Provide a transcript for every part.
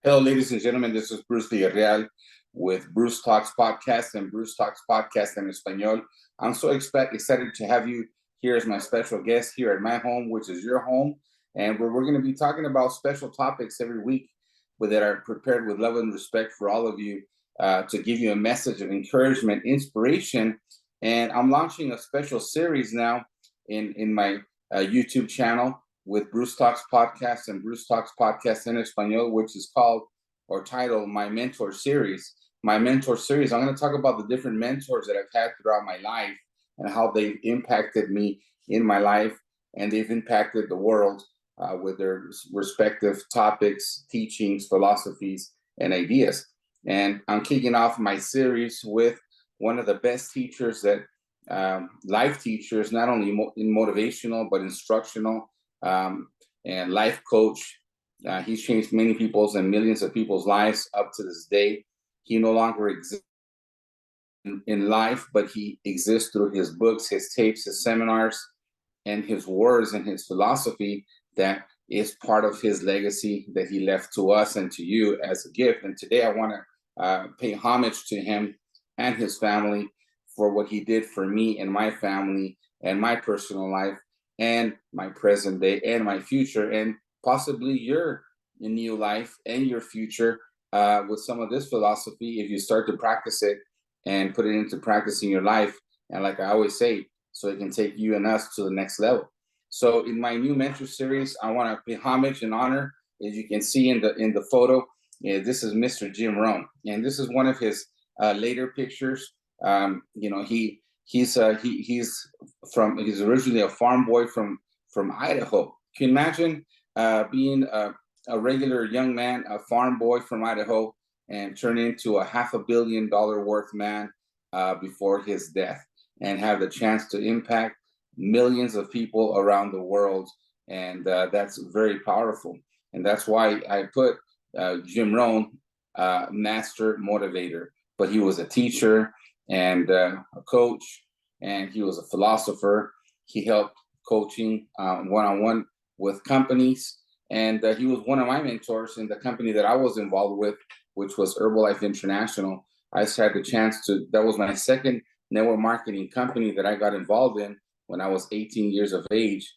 Hello, ladies and gentlemen. This is Bruce Villarreal with Bruce Talks Podcast and Bruce Talks Podcast en Español. I'm so excited to have you here as my special guest here at my home, which is your home, and where we're going to be talking about special topics every week that are prepared with love and respect for all of you to give you a message of encouragement, inspiration. And I'm launching a special series now in my YouTube channel with Bruce Talks Podcast and Bruce Talks Podcast en Español, which is called or titled My Mentor Series. My Mentor Series, I'm going to talk about the different mentors that I've had throughout my life and how they've impacted me in my life, and they've impacted the world with their respective topics, teachings, philosophies, and ideas. And I'm kicking off my series with one of the best teachers that life teachers, not only in motivational, but instructional, and life coach. He's changed many people's and millions of people's lives up to this day. He no longer exists in life, but he exists through his books, his tapes, his seminars, and his words and his philosophy that is part of his legacy that he left to us and to you as a gift. And today I want to pay homage to him and his family for what he did for me and my family and my personal life and my present day and my future, and possibly your new life and your future with some of this philosophy if you start to practice it and put it into practice in your life. And like I always say, so it can take you and us to the next level. So in my new mentor series, I want to pay homage and honor, as you can see in the photo. This is Mr. Jim Rohn, and this is one of his later pictures. He's originally a farm boy from Idaho. Can you imagine being a regular young man, a farm boy from Idaho, and turn into a $500 million worth man before his death, and have the chance to impact millions of people around the world? And that's very powerful. And that's why I put Jim Rohn, Master Motivator. But he was a teacher and a coach, and he was a philosopher. He helped coaching one-on-one with companies, and he was one of my mentors in the company that I was involved with, which was Herbalife International. I just had the chance that was my second network marketing company that I got involved in when I was 18 years of age.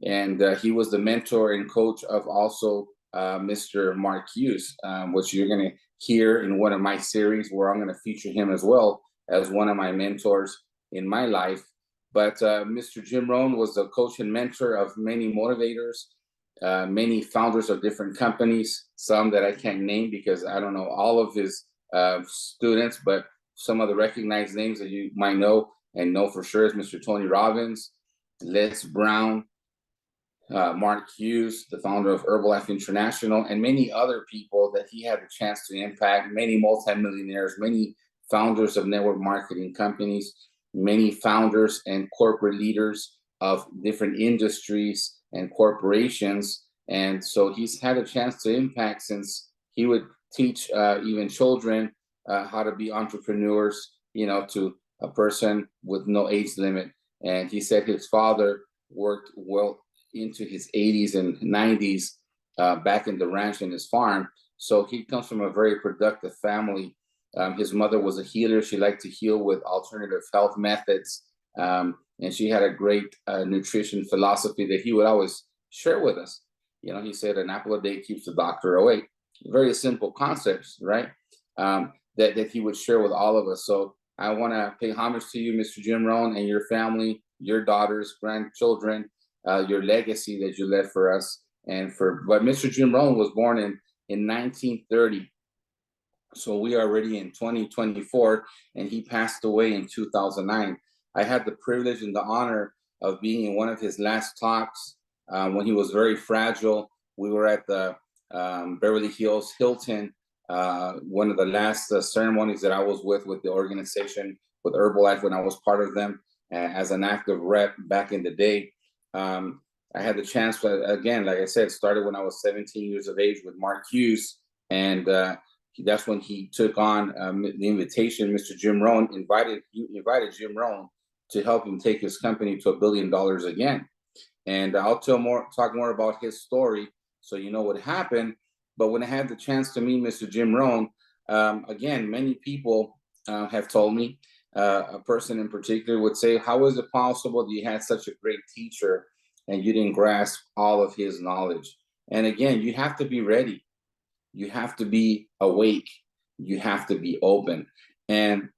And he was the mentor and coach of also Mr. Mark Hughes, which you're going to hear in one of my series where I'm going to feature him as well as one of my mentors in my life. But Mr. Jim Rohn was the coach and mentor of many motivators, many founders of different companies, some that I can't name because I don't know all of his students, but some of the recognized names that you might know and know for sure is Mr. Tony Robbins, Les Brown, Mark Hughes, the founder of Herbalife International, and many other people that he had the chance to impact, many multimillionaires, many founders of network marketing companies, many founders and corporate leaders of different industries and corporations. And so he's had a chance to impact, since he would teach even children how to be entrepreneurs, to a person with no age limit. And he said his father worked well into his 80s and 90s back in the ranch and his farm. So he comes from a very productive family. His mother was a healer. She liked to heal with alternative health methods. And she had a great nutrition philosophy that he would always share with us. He said an apple a day keeps the doctor away. Very simple concepts, right? That he would share with all of us. So I want to pay homage to you, Mr. Jim Rohn, and your family, your daughters, grandchildren, your legacy that you left for us. But Mr. Jim Rohn was born in 1930. So we are already in 2024, and he passed away in 2009. I had the privilege and the honor of being in one of his last talks when he was very fragile. We were at the Beverly Hills Hilton, one of the last ceremonies that I was with the organization, with Herbalife, when I was part of them as an active rep back in the day. I had the chance to, again, like I said, started when I was 17 years of age with Mark Hughes, and that's when he took on the invitation. Mr. Jim Rohn invited Jim Rohn to help him take his company to $1 billion again. And I'll talk more about his story, so you know what happened. But when I had the chance to meet Mr. Jim Rohn, again, many people have told me, a person in particular would say, how is it possible that you had such a great teacher and you didn't grasp all of his knowledge? And again, you have to be ready. You have to be awake. You have to be open. And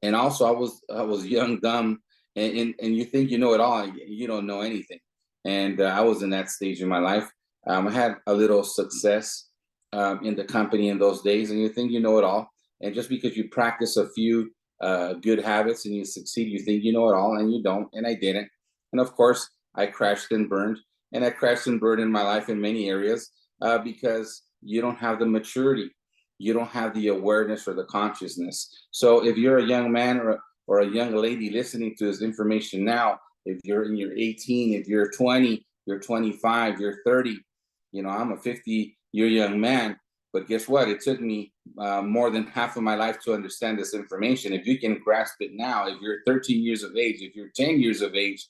also I was young, dumb, and you think you know it all, and you don't know anything. And I was in that stage in my life. I had a little success in the company in those days, and you think you know it all. And just because you practice a few good habits and you succeed, you think you know it all, and you don't. And I didn't. And of course, I crashed and burned, and I crashed and burned in my life in many areas because you don't have the maturity, you don't have the awareness or the consciousness. So if you're a young man or a young lady listening to this information now, if you're in your 18, if you're 20, you're 25, you're 30, I'm a 50-year young man, but guess what? It took me more than half of my life to understand this information. If you can grasp it now, if you're 13 years of age, if you're 10 years of age,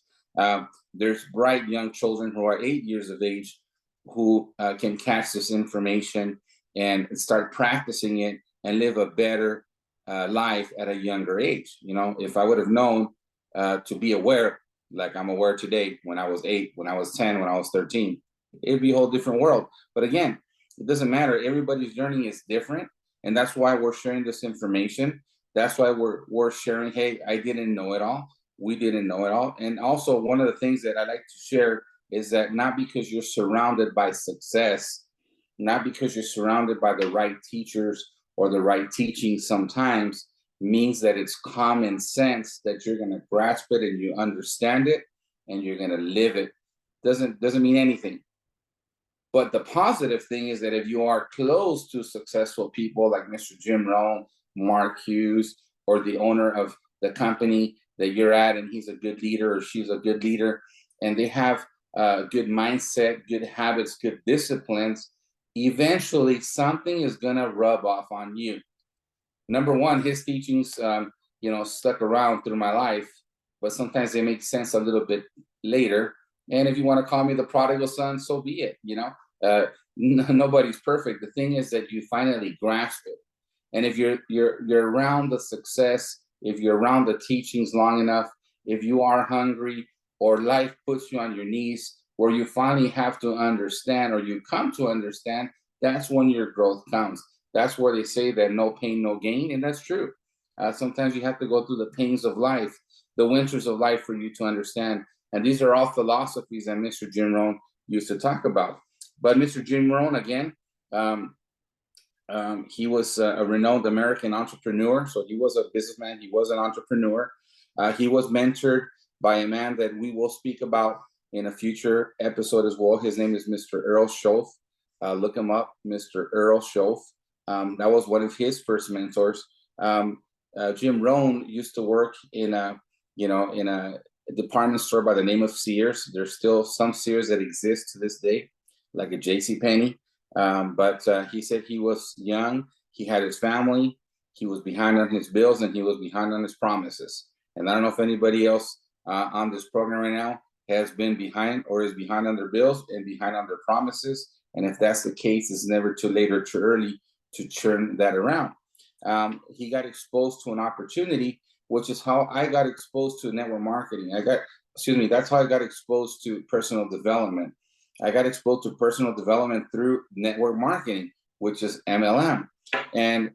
there's bright young children who are 8 years of age who can catch this information and start practicing it and live a better life at a younger age. If I would have known to be aware, like I'm aware today, when I was 8, when I was 10, when I was 13, it'd be a whole different world. But again, it doesn't matter. Everybody's journey is different. And that's why we're sharing this information. That's why we're sharing, hey, I didn't know it all. We didn't know it all. And also, one of the things that I like to share is that not because you're surrounded by success, not because you're surrounded by the right teachers or the right teaching sometimes means that it's common sense that you're going to grasp it and you understand it and you're going to live it. Doesn't mean anything. But the positive thing is that if you are close to successful people like Mr. Jim Rohn, Mark Hughes, or the owner of the company that you're at, and he's a good leader or she's a good leader, and they have good mindset, good habits, good disciplines, eventually something is going to rub off on you. Number one, his teachings, stuck around through my life, but sometimes they make sense a little bit later. And if you want to call me the prodigal son, so be it. Nobody's perfect. The thing is that you finally grasp it. And if you're around the success, if you're around the teachings long enough, if you are hungry or life puts you on your knees, where you finally have to understand or you come to understand, that's when your growth comes. That's where they say that no pain, no gain. And that's true. Sometimes you have to go through the pains of life, the winters of life for you to understand. And these are all philosophies that Mr. Jim Rohn used to talk about. But Mr. Jim Rohn, again, he was a renowned American entrepreneur. So he was a businessman. He was an entrepreneur. He was mentored by a man that we will speak about in a future episode as well. His name is Mr. Earl Schoaf. Look him up, Mr. Earl Schoaf. That was one of his first mentors. Jim Rohn used to work in a department store by the name of Sears. There's still some Sears that exist to this day, like a JCPenney. But he said he was young, he had his family, he was behind on his bills, and he was behind on his promises. And I don't know if anybody else on this program right now has been behind or is behind on their bills and behind on their promises. And if that's the case, it's never too late or too early to turn that around. He got exposed to an opportunity, which is how I got exposed to network marketing. That's how I got exposed to personal development. I got exposed to personal development through network marketing, which is MLM. And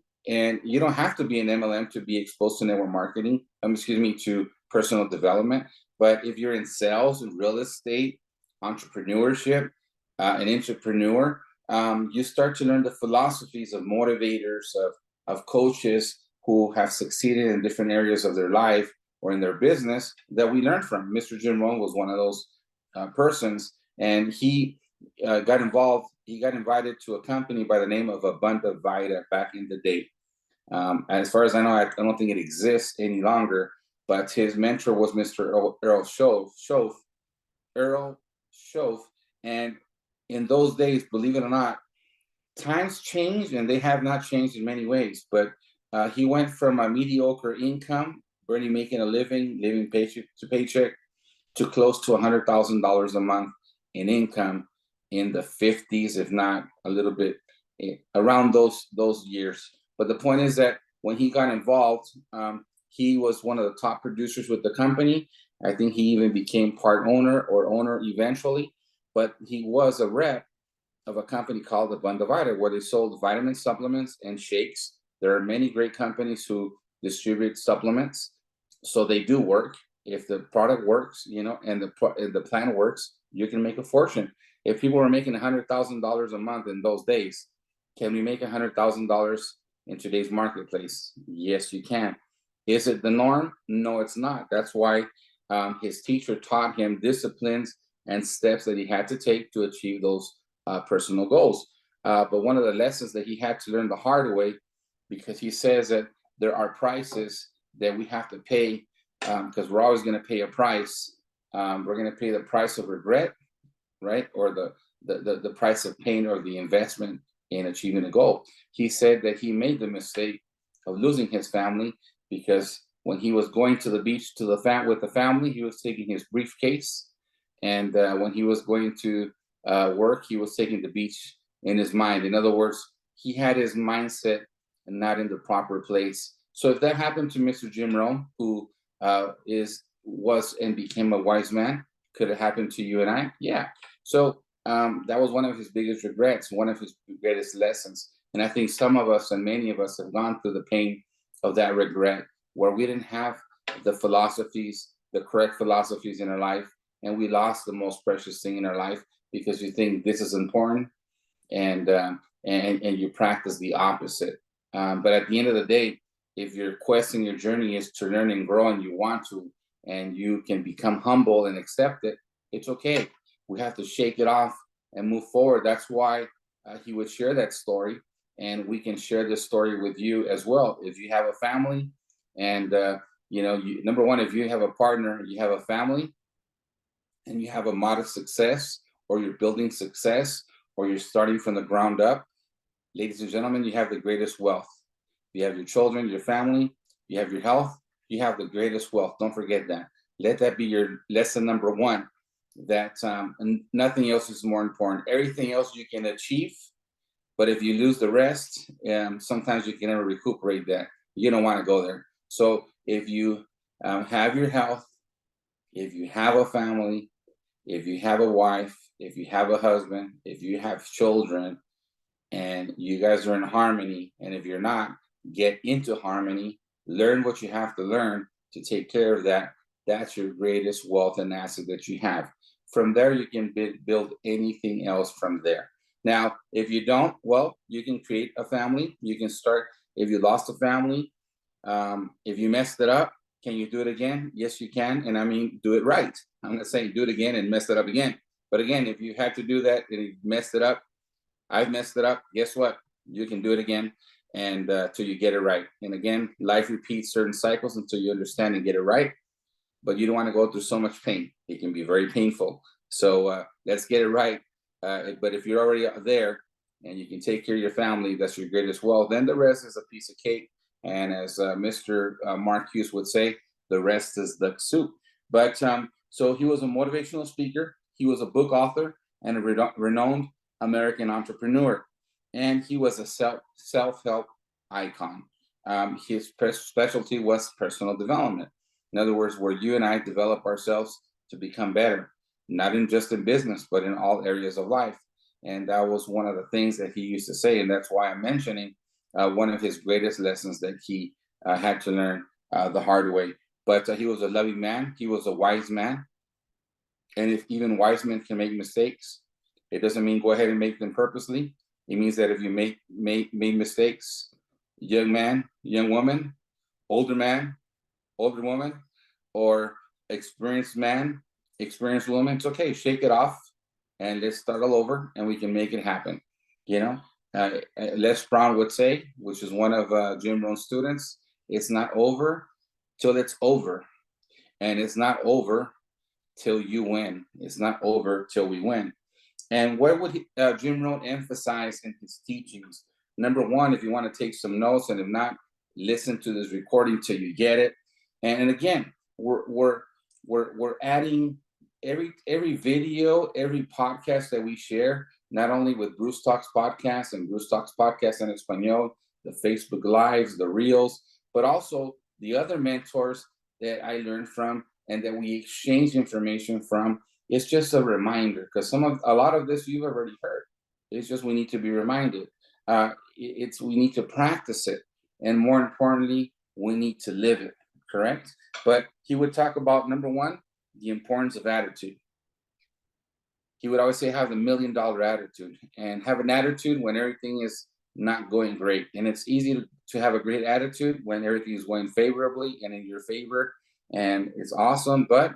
you don't have to be an MLM to be exposed to network marketing, to personal development. But if you're in sales and real estate, entrepreneurship, an entrepreneur, you start to learn the philosophies of motivators, of coaches who have succeeded in different areas of their life or in their business that we learned from. Mr. Jim Rohn was one of those persons, and he got involved. He got invited to a company by the name of Abundant Vita back in the day. As far as I know, I don't think it exists any longer, but his mentor was Mr. Earl Schoaf. Earl Schoaf. And in those days, believe it or not, times changed, and they have not changed in many ways. But he went from a mediocre income, barely making a living paycheck to paycheck, to close to $100,000 a month in income in the 50s, if not a little bit around those years. But the point is that when he got involved, he was one of the top producers with the company. I think he even became part owner or owner eventually. But he was a rep of a company called Undivided, where they sold vitamin supplements and shakes. There are many great companies who distribute supplements, so they do work. If the product works, and the plan works, you can make a fortune. If people were making $100,000 a month in those days, can we make $100,000 in today's marketplace? Yes, you can. Is it the norm? No, it's not. That's why his teacher taught him disciplines and steps that he had to take to achieve those personal goals. But one of the lessons that he had to learn the hard way, because he says that there are prices that we have to pay, because we're always going to pay a price. We're going to pay the price of regret, right? Or the price of pain, or the investment in achieving a goal. He said that he made the mistake of losing his family, because when he was going to the beach with the family, he was taking his briefcase, and when he was going to work, he was taking the beach in his mind. In other words, he had his mindset not in the proper place. So if that happened to Mr. Jim Rohn, who was and became a wise man, could it happen to you and I? Yeah. So that was one of his biggest regrets, one of his greatest lessons. And I think some of us, and many of us, have gone through the pain of that regret, where we didn't have the correct philosophies in our life, and we lost the most precious thing in our life because you think this is important, and you practice the opposite. But at the end of the day, if your quest in your journey is to learn and grow, and you want to, and you can become humble and accept it, it's okay. We have to shake it off and move forward. That's why he would share that story, and we can share this story with you as well. If you have a family, and number one, if you have a partner, you have a family, and you have a modest success, or you're building success, or you're starting from the ground up, ladies and gentlemen, you have the greatest wealth. You have your children, your family, you have your health, you have the greatest wealth. Don't forget that. Let that be your lesson number one, that nothing else is more important. Everything else you can achieve, but if you lose the rest, sometimes you can never recuperate that. You don't want to go there. So if you have your health, if you have a family, if you have a wife, if you have a husband, if you have children, and you guys are in harmony, and if you're not, get into harmony, learn what you have to learn to take care of that. That's your greatest wealth and asset that you have. From there, you can build anything else from there. Now, if you don't, well, you can create a family. You can start, if you lost a family, if you messed it up, can you do it again? Yes, you can. And I mean, do it right. I'm not saying do it again and mess it up again. But again, if you had to do that and you messed it up, I've messed it up. Guess what? You can do it again, and till you get it right. And again, life repeats certain cycles until you understand and get it right. But you don't want to go through so much pain. It can be very painful. So let's get it right. But if you're already there and you can take care of your family, that's your greatest wealth. Then the rest is a piece of cake. And as Mr. Mark Hughes would say, the rest is duck soup. But so he was a motivational speaker. He was a book author and a renowned American entrepreneur. And he was a self-help icon. His specialty was personal development. In other words, where you and I develop ourselves to become better, not just in business, but in all areas of life. And that was one of the things that he used to say. And that's why I'm mentioning one of his greatest lessons that he had to learn the hard way. But he was a loving man. He was a wise man. And if even wise men can make mistakes, it doesn't mean go ahead and make them purposely. It means that if you made mistakes, young man, young woman, older man, older woman, or experienced man, experienced woman, it's okay. Shake it off and let's start all over, and we can make it happen. Les Brown would say, which is one of Jim Rohn's students, it's not over till it's over. And it's not over till you win. It's not over till we win. And what would Jim Rohn emphasize in his teachings? Number one, if you want to take some notes, and if not, listen to this recording till you get it. And again, we're adding every video, every podcast that we share. not only with Bruce Talks Podcast and Bruce Talks Podcast en Español, the Facebook Lives, the Reels, but also the other mentors that I learned from and that we exchange information from. It's just a reminder, because a lot of this you've already heard. It's just we need to be reminded. It's we need to practice it, and more importantly, we need to live it. Correct? But he would talk about, number one, the importance of attitude. He would always say, have the $1,000,000 attitude, and have an attitude when everything is not going great. And it's easy to have a great attitude when everything is going favorably and in your favor, and it's awesome. But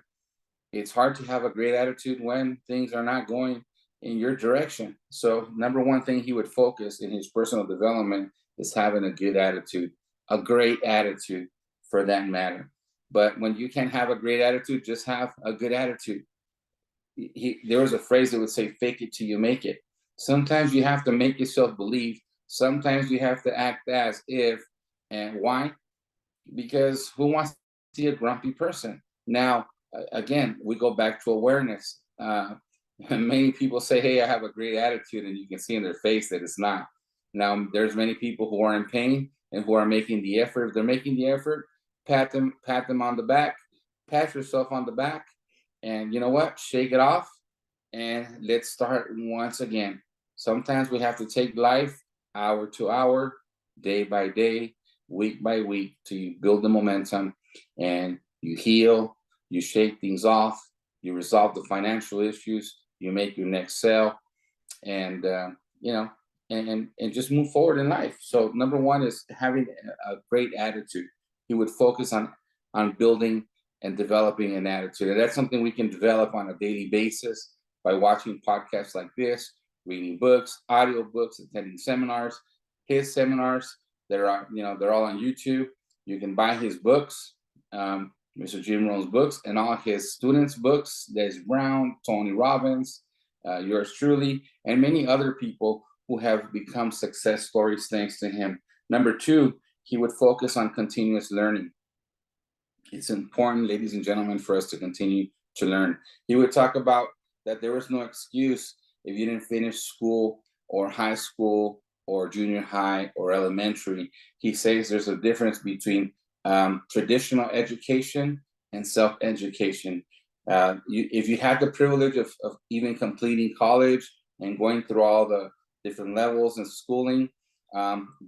it's hard to have a great attitude when things are not going in your direction. So, number one thing he would focus in his personal development is having a good attitude, a great attitude for that matter. But when you can't have a great attitude, just have a good attitude. There was a phrase that would say, fake it till you make it. Sometimes you have to make yourself believe. Sometimes you have to act as if. And why? Because who wants to see a grumpy person? Now, again, we go back to awareness. Many people say, hey, I have a great attitude, and you can see in their face that it's not. Now, there's many people who are in pain and who are making the effort. If they're making the effort, pat them on the back, pat yourself on the back, and you know what? Shake it off, and let's start once again. Sometimes we have to take life hour to hour, day by day, week by week, to build the momentum, and you heal, you shake things off, you resolve the financial issues, you make your next sale, and you know, and just move forward in life. So number one is having a great attitude. He would focus on building and developing an attitude, and that's something we can develop on a daily basis by watching podcasts like this, reading books, audio books, attending seminars. His seminars, they're all on YouTube. You can buy his books, Mr. Jim Rohn's books, and all his students' books. There's Brown, Tony Robbins, yours truly, and many other people who have become success stories thanks to him. Number two, he would focus on continuous learning. It's important, ladies and gentlemen, for us to continue to learn. He would talk about that there was no excuse if you didn't finish school or high school or junior high or elementary. He says there's a difference between traditional education and self-education. If you had the privilege of even completing college and going through all the different levels and schooling,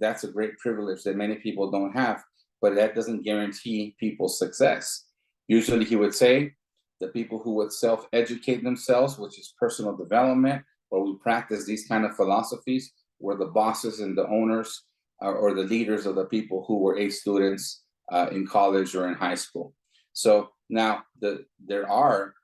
that's a great privilege that many people don't have, but that doesn't guarantee people's success. Usually he would say the people who would self-educate themselves, which is personal development, where we practice these kind of philosophies, were the bosses and the owners or the leaders of the people who were A students in college or in high school. So now there are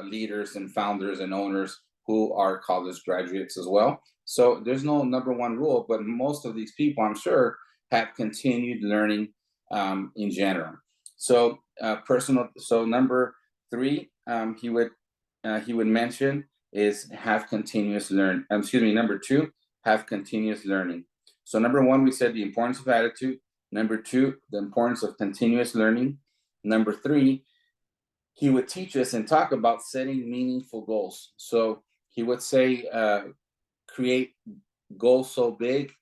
leaders and founders and owners who are college graduates as well. So there's no number one rule, but most of these people, I'm sure, have continued learning in general. So So number three, he would mention is have continuous learn. Number two, have continuous learning. So number one, we said the importance of attitude. Number two, the importance of continuous learning. Number three, he would teach us and talk about setting meaningful goals. So he would say, create goals so big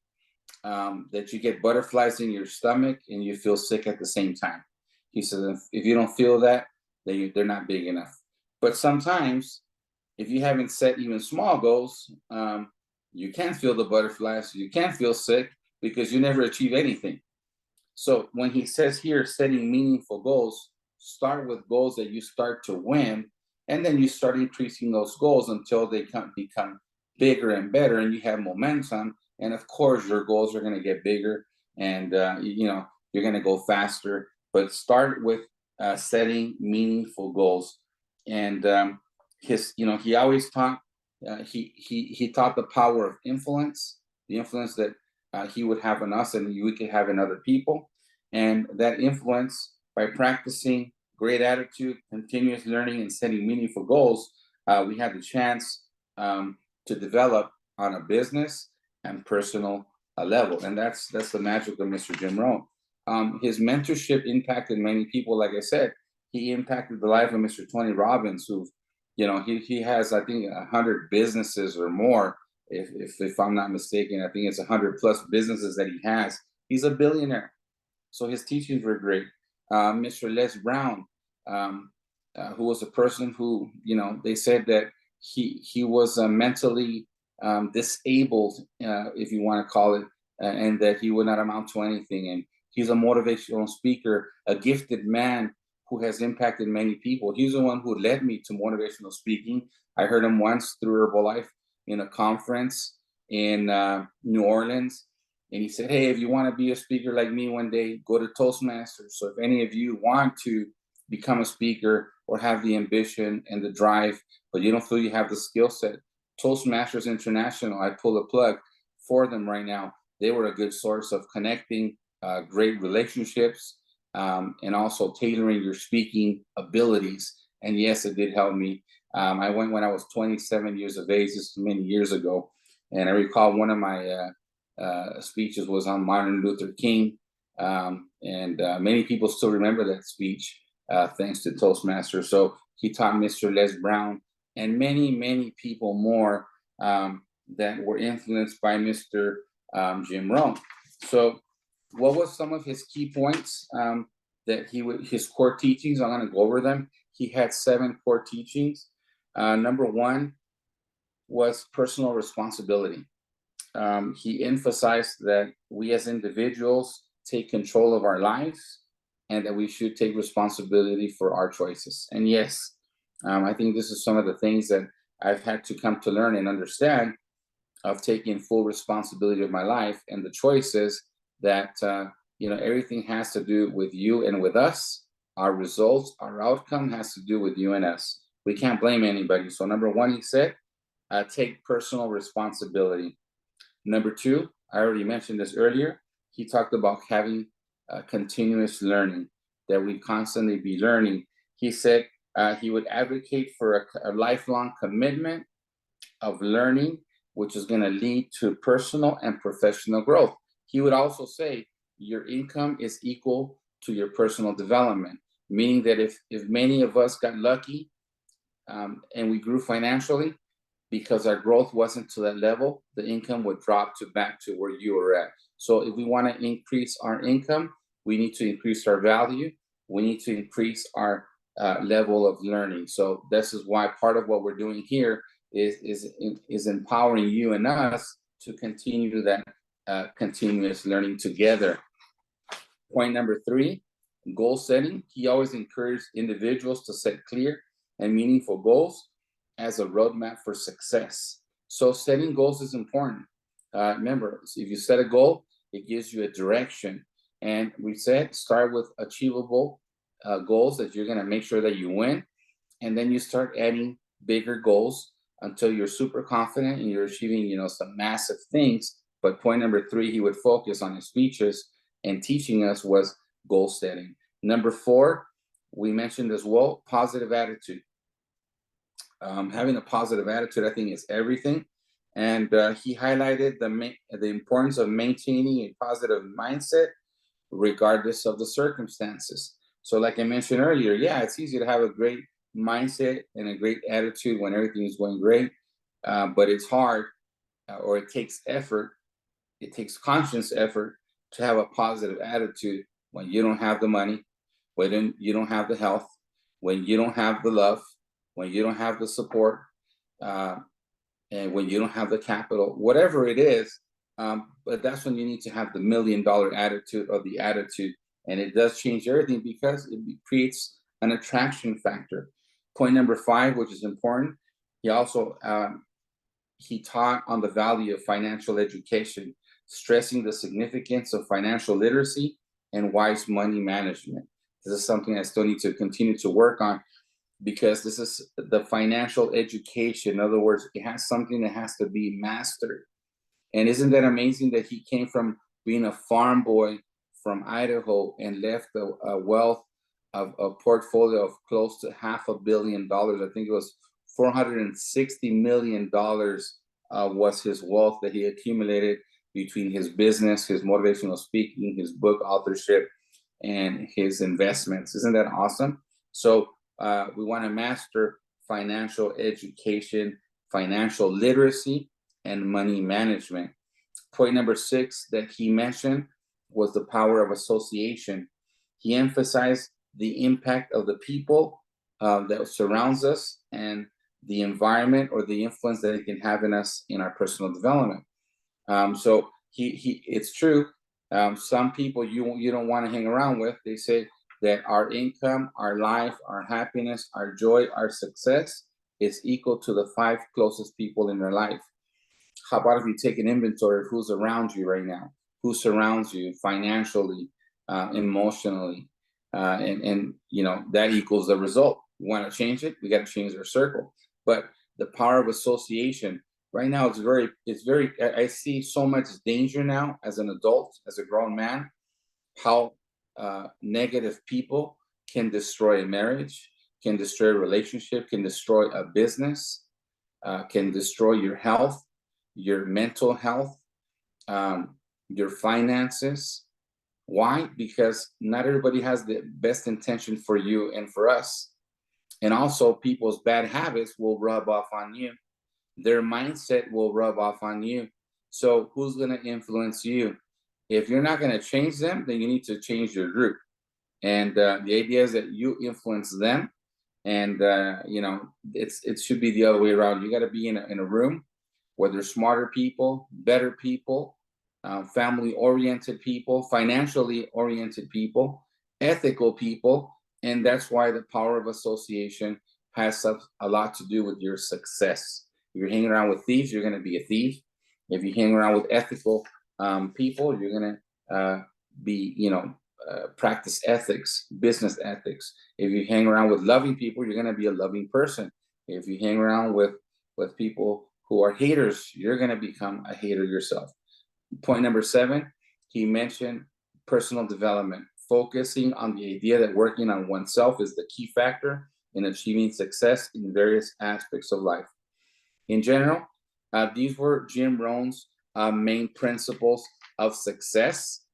that you get butterflies in your stomach and you feel sick at the same time. He says, if you don't feel that, then they're not big enough. But sometimes, if you haven't set even small goals, you can't feel the butterflies, you can't feel sick because you never achieve anything. So when he says here, setting meaningful goals, start with goals that you start to win, and then you start increasing those goals until they become bigger and better, and you have momentum. And of course, your goals are going to get bigger, and you're going to go faster. But start with setting meaningful goals. And he always taught. He taught the power of influence, the influence that he would have on us and we could have in other people. And that influence, by practicing great attitude, continuous learning, and setting meaningful goals, we have the chance to develop on a business and personal level. And that's the magic of Mr. Jim Rohn. His mentorship impacted many people. Like I said, he impacted the life of Mr. Tony Robbins, who, he has, I think, 100 businesses or more if I'm not mistaken. I think it's 100+ businesses that he has. He's a billionaire. So his teachings were great. Mr. Les Brown, who was a person who, they said that he was mentally disabled, if you want to call it, and that he would not amount to anything. And he's a motivational speaker, a gifted man who has impacted many people. He's the one who led me to motivational speaking. I heard him once through Herbalife in a conference in New Orleans. And he said, hey, if you want to be a speaker like me one day, go to Toastmasters. So if any of you want to become a speaker or have the ambition and the drive, but you don't feel you have the skill set, Toastmasters International, I pull a plug for them right now. They were a good source of connecting great relationships and also tailoring your speaking abilities. And yes, it did help me. I went when I was 27 years of age, this was many years ago. And I recall one of my speeches was on Martin Luther King. And many people still remember that speech thanks to Toastmasters. So he taught Mr. Les Brown and many, many people more that were influenced by Mr. Jim Rohn. So what was some of his key points that his core teachings? I'm going to go over them. He had 7 core teachings. Number 1 was personal responsibility. He emphasized that we as individuals take control of our lives and that we should take responsibility for our choices. And yes, I think this is some of the things that I've had to come to learn and understand, of taking full responsibility of my life and the choices that, everything has to do with you and with us. Our results, our outcome has to do with you and us. We can't blame anybody. So number 1, he said, take personal responsibility. Number 2, I already mentioned this earlier. He talked about having continuous learning, that we constantly be learning. He said he would advocate for a lifelong commitment of learning, which is going to lead to personal and professional growth. He would also say your income is equal to your personal development, meaning that if many of us got lucky and we grew financially, because our growth wasn't to that level, the income would drop back to where you were at. So if we want to increase our income, we need to increase our value. We need to increase our level of learning. So this is why part of what we're doing here is empowering you and us to continue that continuous learning together. Point number 3, goal setting. He always encouraged individuals to set clear and meaningful goals as a roadmap for success. So setting goals is important. Remember, if you set a goal, it gives you a direction. And we said start with achievable goals that you're going to make sure that you win. And then you start adding bigger goals until you're super confident and you're achieving, some massive things. But point number 3, he would focus on his speeches and teaching us was goal setting. Number 4, we mentioned as well, positive attitude. Having a positive attitude, I think, is everything. And he highlighted the importance of maintaining a positive mindset regardless of the circumstances. So like I mentioned earlier, yeah, it's easy to have a great mindset and a great attitude when everything is going great, but it's hard, or it takes effort. It takes conscious effort to have a positive attitude when you don't have the money, when you don't have the health, when you don't have the love, when you don't have the support, and when you don't have the capital, whatever it is. But that's when you need to have the $1 million attitude, or the attitude. And it does change everything because it creates an attraction factor. Point number 5, which is important, he also he taught on the value of financial education, stressing the significance of financial literacy and wise money management. This is something I still need to continue to work on, because this is the financial education. In other words, it has something that has to be mastered. And isn't that amazing that he came from being a farm boy from Idaho and left a wealth of a portfolio of close to $500 million. I think it was $460 million was his wealth that he accumulated between his business, his motivational speaking, his book authorship, and his investments. Isn't that awesome? So we want to master financial education, financial literacy, and money management. Point number 6 that he mentioned was the power of association. He emphasized the impact of the people that surrounds us and the environment or the influence that it can have in us in our personal development. So it's true. Some people you don't want to hang around with. They say that our income, our life, our happiness, our joy, our success is equal to the 5 closest people in your life. How about if you take an inventory of who's around you right now, who surrounds you financially, emotionally, and that equals the result. You want to change it, we got to change our circle. But the power of association right now, it's very. I see so much danger now as an adult, as a grown man, how negative people can destroy a marriage, can destroy a relationship, can destroy a business, can destroy your health, your mental health, your finances. Why? Because not everybody has the best intention for you and for us. And also, people's bad habits will rub off on you. Their mindset will rub off on you. So who's going to influence you? If you're not going to change them, then you need to change your group. And the idea is that you influence them. And it should be the other way around. You got to be in a room where there's smarter people, better people, family-oriented people, financially oriented people, ethical people. And that's why the power of association has a lot to do with your success. If you're hanging around with thieves, you're going to be a thief. If you hang around with ethical people, you're going to practice ethics, business ethics. If you hang around with loving people, you're going to be a loving person. If you hang around with people who are haters, you're going to become a hater yourself. Point number 7, he mentioned personal development, focusing on the idea that working on oneself is the key factor in achieving success in various aspects of life. In general, these were Jim Rohn's main principles of success.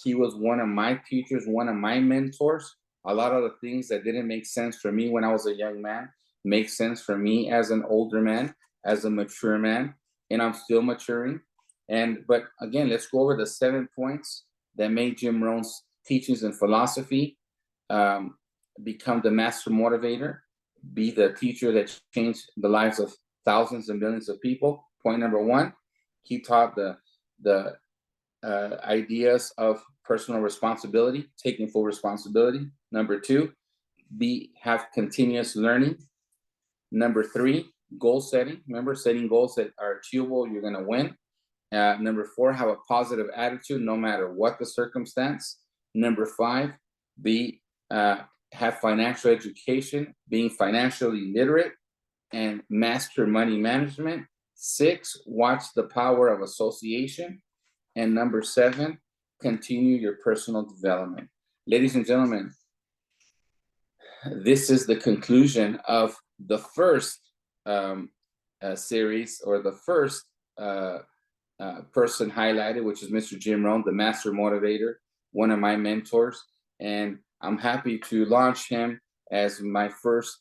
He was one of my teachers, one of my mentors. A lot of the things that didn't make sense for me when I was a young man make sense for me as an older man, as a mature man, and I'm still maturing. But again, let's go over the 7 points that made Jim Rohn's teachings and philosophy become the Master Motivator, be the teacher that changed the lives of thousands and millions of people. Point number 1, he taught the ideas of personal responsibility, taking full responsibility. Number 2, have continuous learning. Number 3, goal setting. Remember, setting goals that are achievable, you're going to win. Number 4, have a positive attitude no matter what the circumstance. Number 5, have financial education, being financially literate, and master money management. 6, watch the power of association. And number 7, continue your personal development. Ladies and gentlemen, this is the conclusion of the first series, or the first person highlighted, which is Mr. Jim Rohn, the Master Motivator, one of my mentors. And I'm happy to launch him as my first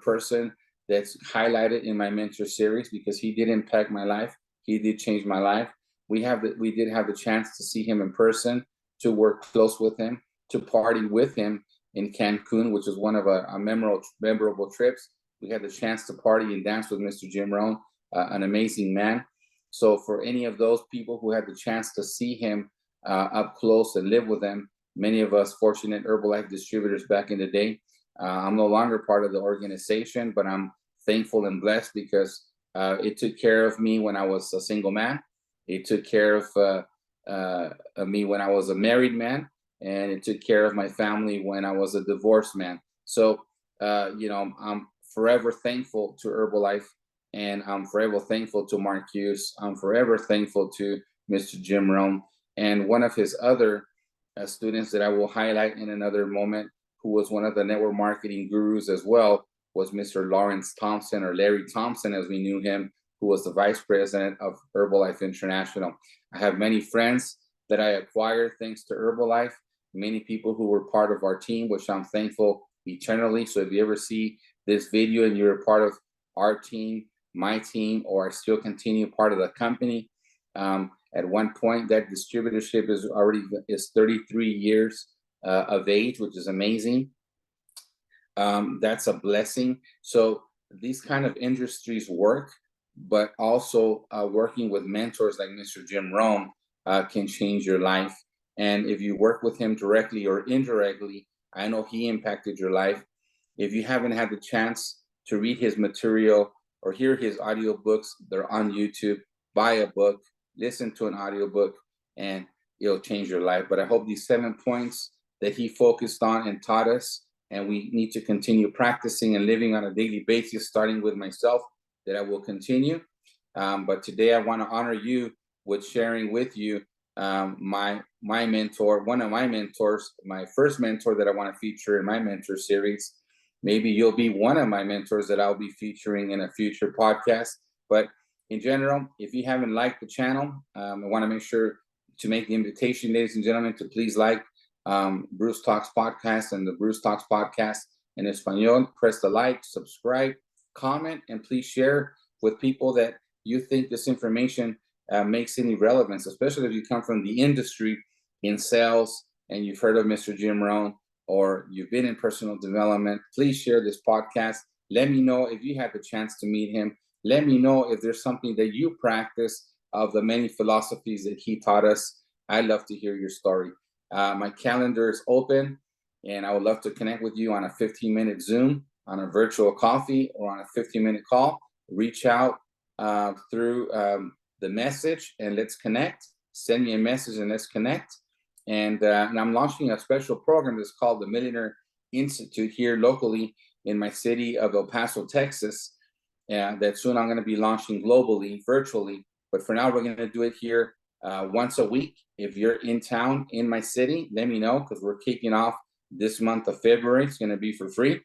person that's highlighted in my mentor series, because he did impact my life. He did change my life. We did have the chance to see him in person, to work close with him, to party with him in Cancun, which was one of our memorable trips. We had the chance to party and dance with Mr. Jim Rohn, an amazing man. So for any of those people who had the chance to see him up close and live with him, many of us fortunate Herbalife distributors back in the day, I'm no longer part of the organization, but I'm thankful and blessed because it took care of me when I was a single man. It took care of me when I was a married man, and it took care of my family when I was a divorced man. So, I'm forever thankful to Herbalife, and I'm forever thankful to Mark Hughes. I'm forever thankful to Mr. Jim Rohn, and one of his other students that I will highlight in another moment, who was one of the network marketing gurus as well, was Mr. Lawrence Thompson, or Larry Thompson as we knew him, who was the vice president of Herbalife International. I have many friends that I acquired thanks to Herbalife, many people who were part of our team, which I'm thankful eternally. So if you ever see this video and you're a part of our team, my team or I still continue part of the company. At one point, that distributorship is 33 years of age, which is amazing. That's a blessing. So these kind of industries work, but also working with mentors like Mr. Jim Rohn can change your life. And if you work with him directly or indirectly, I know he impacted your life. If you haven't had the chance to read his material or hear his audiobooks, they're on YouTube. Buy a book, listen to an audiobook, and it'll change your life. But I hope these 7 points that he focused on and taught us, and we need to continue practicing and living on a daily basis, starting with myself, that I will continue. But today I want to honor you with sharing with you my mentor, one of my mentors, my first mentor that I want to feature in my mentor series. Maybe you'll be one of my mentors that I'll be featuring in a future podcast. But in general, if you haven't liked the channel, I want to make sure to make the invitation, ladies and gentlemen, to please like Bruce Talks Podcast and the Bruce Talks Podcast in Espanol. Press the like, subscribe, comment, and please share with people that you think this information makes any relevance, especially if you come from the industry in sales and you've heard of Mr. Jim Rohn or you've been in personal development. Please share this podcast. Let me know if you had the chance to meet him. Let me know if there's something that you practice of the many philosophies that he taught us. I'd love to hear your story. My calendar is open, and I would love to connect with you on a 15-minute Zoom, on a virtual coffee, or on a 15-minute call. Reach out through the message, and let's connect. Send me a message, and let's connect. And I'm launching a special program that's called the Millionaire Institute here locally in my city of El Paso, Texas. That soon I'm going to be launching globally, virtually. But for now, we're going to do it here once a week. If you're in town in my city, let me know, because we're kicking off this month of February. It's going to be for free.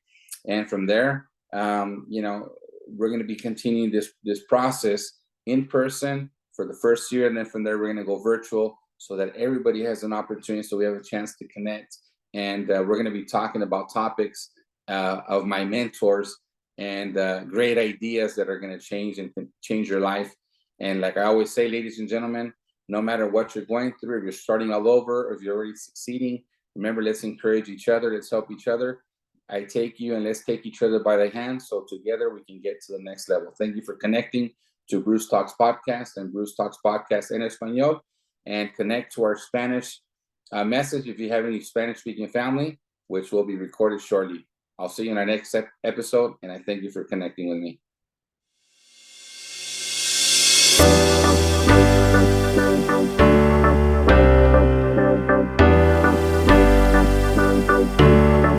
And from there, we're going to be continuing this process in person for the first year. And then from there, we're going to go virtual so that everybody has an opportunity, so we have a chance to connect. And we're going to be talking about topics of my mentors and great ideas that are going to change your life. And like I always say, ladies and gentlemen, no matter what you're going through, if you're starting all over, or if you're already succeeding, remember, let's encourage each other. Let's help each other. I take you, and let's take each other by the hand, so together we can get to the next level. Thank you for connecting to Bruce Talks Podcast and Bruce Talks Podcast en Espanol, and connect to our Spanish message if you have any Spanish-speaking family, which will be recorded shortly. I'll see you in our next episode, and I thank you for connecting with me.